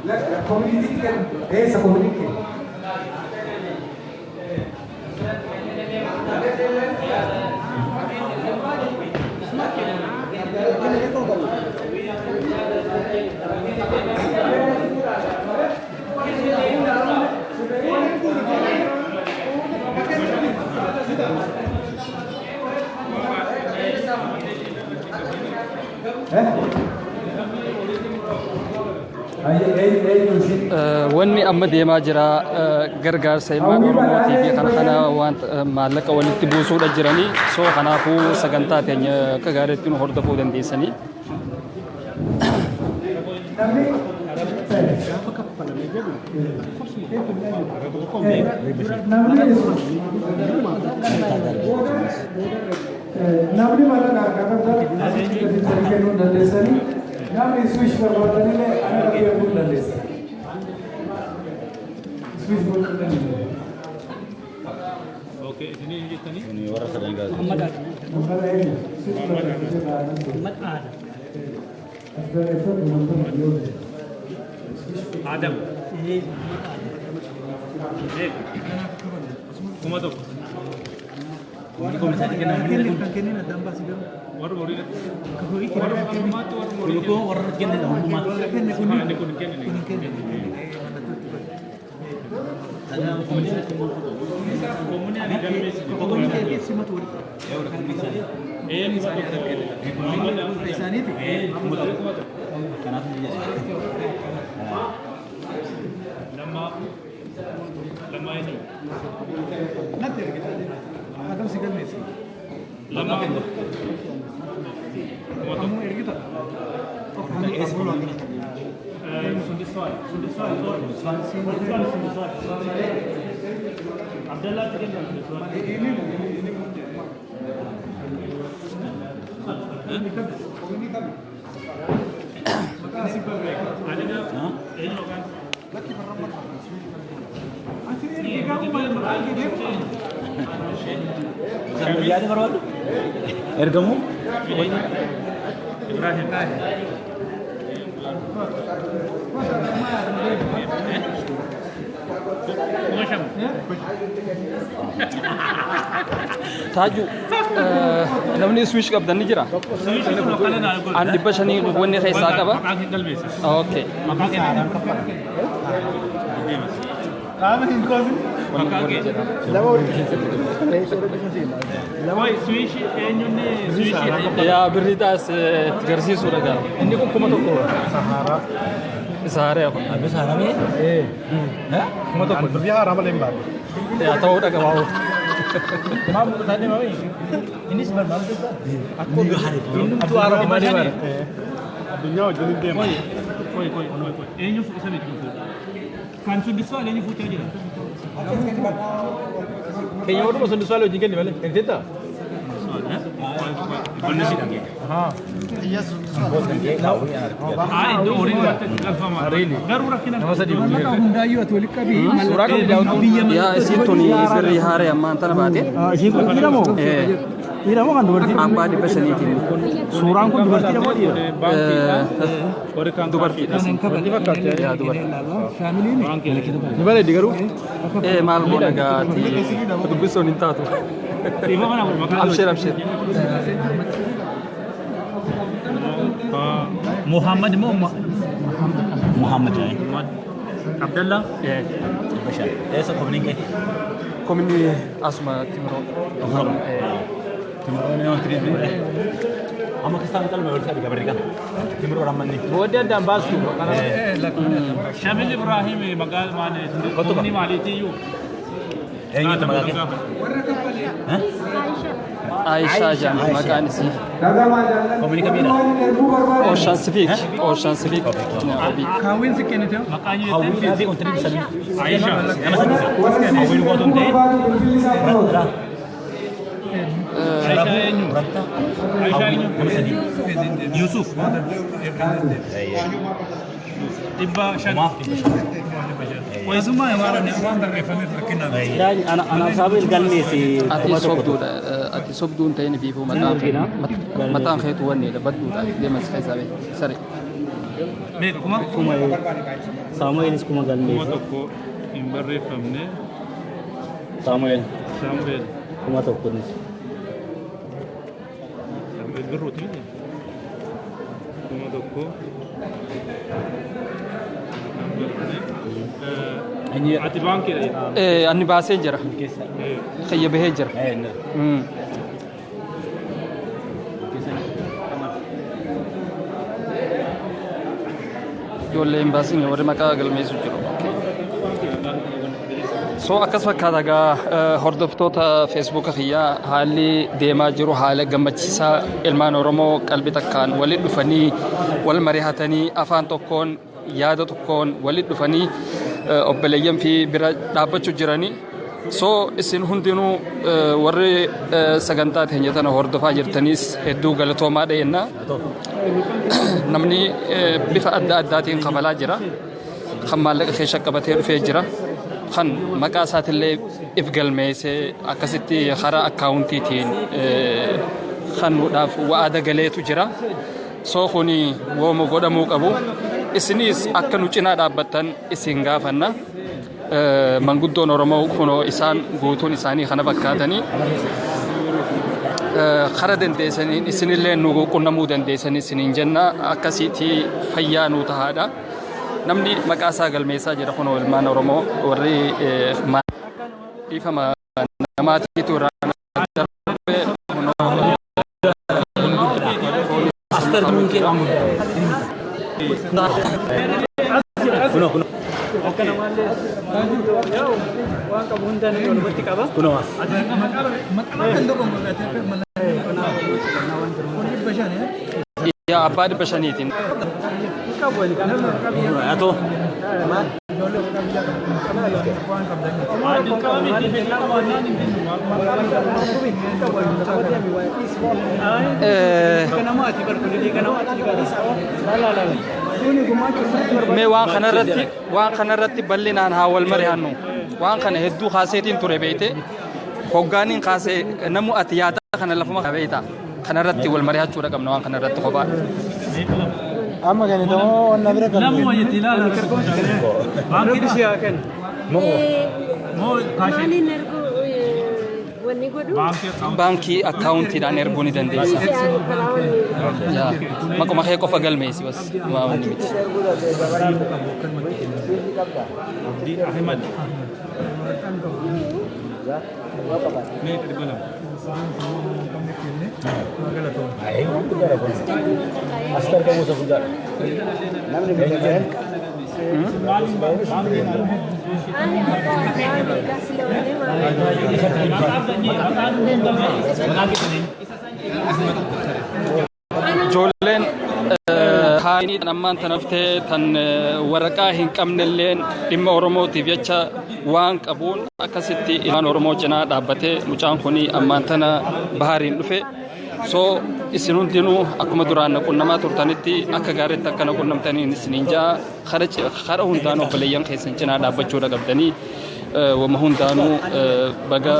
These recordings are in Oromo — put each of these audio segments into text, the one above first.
La community che essa community. wanni amma deemaa jira gargaarsa ilmaan Oromootii fi kana waan maallaqa walitti buusuudha jiranii soo kanaafuu sagantaa teenya akka gaariitti nu hordofuu dandeessanii namni mana dandeessanii namni switch barbaadanii ana rakkoo bu'uu dandeessa. Switch gochuu dandeessa. Okay, ini jettani? Ini warra sadeen gaazexaa. Muhammad Adam. Kuma tokko. Ini komisari kenal kenal ada ambas itu. Waru waru itu. Waru matu waru waru. Itu waru kenal matu. Kenal kuning. Kuning kenal. Kuning kenal. Ada komisari semua. Komunya ada gamis. Komunya ada semua tu. Ya udah komisari. Misal kita kenal. Muhammad Isani itu. Muhammad itu. Kenapa dia? Lama ini. Nanti kita. Agam sigal nesi. Lama. Kamu air kita. Oh, kami es pulang. Sundiswal. Abdullah tiga Sundiswal. Ini. Ini kan. Makasih Pak. Ada dah. Ini lokan. Lagi berapa? Akhirnya kamu malam lagi dia. Sambil dia ada baru. Ergamu? Ibrahim. taaju namni switch qabdan ni jira andi bashani wanni khaysa qaba okay Kamu hinkosi? Makake. Lama switch enyone switch ya biritas garsiisu daga inni kun kuma tokko Sahara apa? Habis haram ya? kuma tokko birri haram lemba. Ya tahu daga mau. Mam tadi mau ini sebenarnya itu. Aku Minggu hari itu. Ini tu haram mana mana? Dunia jadi dem. Koi. Enyu sana itu. Kan Sundiswal enyu futa aja. Kayaknya orang Sundiswal lagi kan ni balik. Entah. Benar sih lagi. Iya Sundiswal. Itu orang confirm. Garura kena. Nama sedih. Maka Hyundai atau Likabi. Surah kan ya situ ni beri hari aman tanah batin. Situ kita mau. Kita mau kan dua apa di pesan itu Surah pun dua tidak mau dia. dua berarti ya dua Family ini. Di mana di garu? Mal bona gati. Tu bisa ninta tu. Terima mana makan. Abshir. Muhammad mau Muhammad ya. Abdullah. Ya. Bashar. Esa komning ke? Komini asma timro. Timur ini orang tribi. Ama kesana kalau mau cari kabar kan. Timur orang mana ni? Bodia dan basu. Syamil Ibrahim magal mana? Komuni maliti you. Ini tu magal. Aisyah jam makan si. Komuni kami dah. Ocean Civic. Kawin sekian itu? Makanya Kawin itu untuk tribi sana. Aisyah. Nama sana. Kawin kau tu ni. Berapa? Aisyah ini. Nama sana. Yusuf. Tiba Syed. Wazuma yang mana ni? Wanda refahmi terkena. Dan anak sahabat galmi si. Ati sobdu ntay ni bifu matan khaytu wani la baddu da de mas khaysabe sari Mee kuma Samuelis kuma galmeessa. tokko hin barreeffamne Samuel Saamu'eel kuma tokkonis. Saamu'eel birruuti kuma tokko ati baankiidha Anni baasee jira. Xiyya bahee jira. Ijoollee hin baasin warri maqaa galmeessu jiru. So akkas fakkaata egaa hordoftoota feesbuuka kiyyaa haalli deemaa jiru haala gammachiisaa ilmaan Oromoo qalbii takkaan walitti dhufanii wal mari'atanii afaan tokkoon yaada tokkoon walitti dhufanii obboleeyyan fi bira dhaabbachuu jiranii. So isin hundinuu warri sagantaa teenya tana hordofaa jirtanis hedduu galatoomaa dha'enna. Namni bifa adda addaatiin qabalaa jira. Kan maallaqa keessa qabatee dhufee jira. Kan maqaa isaatillee if galmeessee akkasitti karaa akkaawuntiitiin kennuudhaaf wa'aada galeetu jira. So kuni wooma godhamuu qabu. Isinis akka nu cinaa dhaabbattan isin gaafanna. Manguddoon Oromoo kunoo isaan guutuun isaanii kana fakkaatanii karaa dandeessaniin isinillee nu qunnamuu dandeessanii isiniin jenna akkasitti fayyaa nu tahaadha. Namni maqaa isaa galmeessaa jira kunoo ilmaan Oromoo warri dhiifama namaatiitu irraa darbe kunoo ya abbaa dhibba shaniitiin. Mee waan kanarratti bal'inaan haa wal mari'annu. Waan kana hedduu kaaseetiin ture beeyte hoggaaniin kaasee namu ati yaada kana lafuma beeyta. Kanarratti wal mari'achuudha qabna waan kanarratti kophaa. Amma kan itu onna bira kan. Namu wajjin ilaalan baankii siyaa kenna. Moo kaashii baankii akkaawuntiidhaan erguu ni dandeessa. Maquma kee qofa galmeessi bas waamni miti. Abdii Ahmed. Mee dhibbalam. Astar kamu sebentar. Namanya berapa? Ijoolleen haanii ammaan tanaftee tan waraqaa hin qabnelleen dhimma Oromootiif jecha waan qabuun akkasitti ilmaan Oromoo cinaa dhaabbatee mucaan kuni ammaan tana bahariin dhufe. So isin hundinuu akkuma duraan qunnamaa turtanitti akka gaariitti akka qunnamtaniin isiniin jaa kara hundaan obboleeyyan keessan cinaa dhaabbachuudha qabdanii wama hundaanuu baga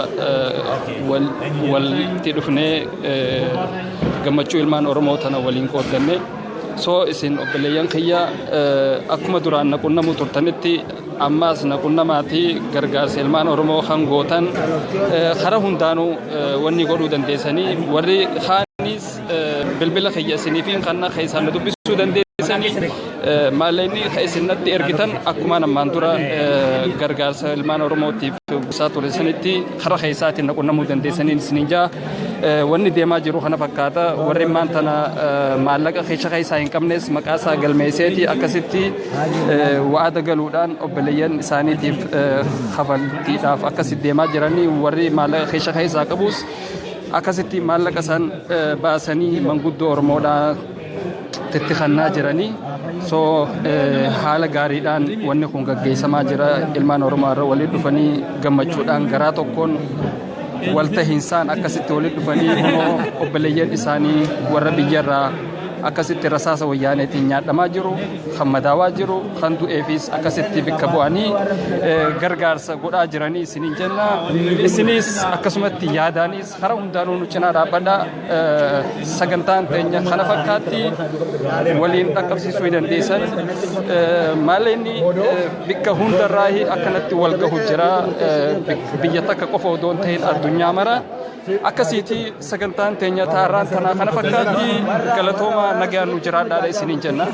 walitti dhufnee gammachuu ilmaan Oromoo tana waliin qooddanne. So isin obboleeyyan kiyya akkuma duraan qunnamuu turtanitti ammaas qunnamaatii gargaarsa ilmaan Oromoo kan gootan kara hundaanuu wanni godhuu dandeessanii warri kaanis bilbila kiyya isiniifiin kanna keessaan dubbisuu dandeessanii maallaqni isinatti ergitan akkuma ammaan dura gargaarsa ilmaan Oromootiif buusaa ture sanitti kara keessaatiin qunnamuu dandeessanii isiniin jaa wanni deemaa jiru kana fakkaata warri ammaan tana maallaqa keessaa hin qabnes maqaa isaa galmeesseeti akkasitti wa'aada galuudhaan obboleeyyan isaaniitiif kafaltiidhaaf akkasitti deemaa jiranii warri maallaqa keessaa qabus akkasitti maallaqa san baasanii manguddoo Oromoodhaa tittihannaa jiranii. So haala gaariidhaan wanni kun gaggeessamaa jira ilmaan Oromoo irra walitti dhufanii gammachuudhaan garaa tokkoon waltahiinsaan akkasitti walitti dhufanii kunoo obboleeyyan isaanii warra biyyarraa akkasitti rasaasa wayyaaneetiin nyaadhamaa jiru kan madaawaa jiru kan du'eefis akkasitti bakka bu'anii gargaarsa godhaa jiranii isiniin jenna isinis akkasumatti yaadaanis karaa hundaanuu nu cinaa dhaabbadhaa sagantaan teenya kana fakkaatti waliin dhaqqabsiisuu dandeessan maaleenni bakka hundarraa akkanatti wal gahu jira biyya takka qofa odoon ta'in addunyaa mara akkasitti sagantaan teenya taarraan tanaa kana fakkaatti galatooma nagaan nu jiraadhaadha isiniin jenna.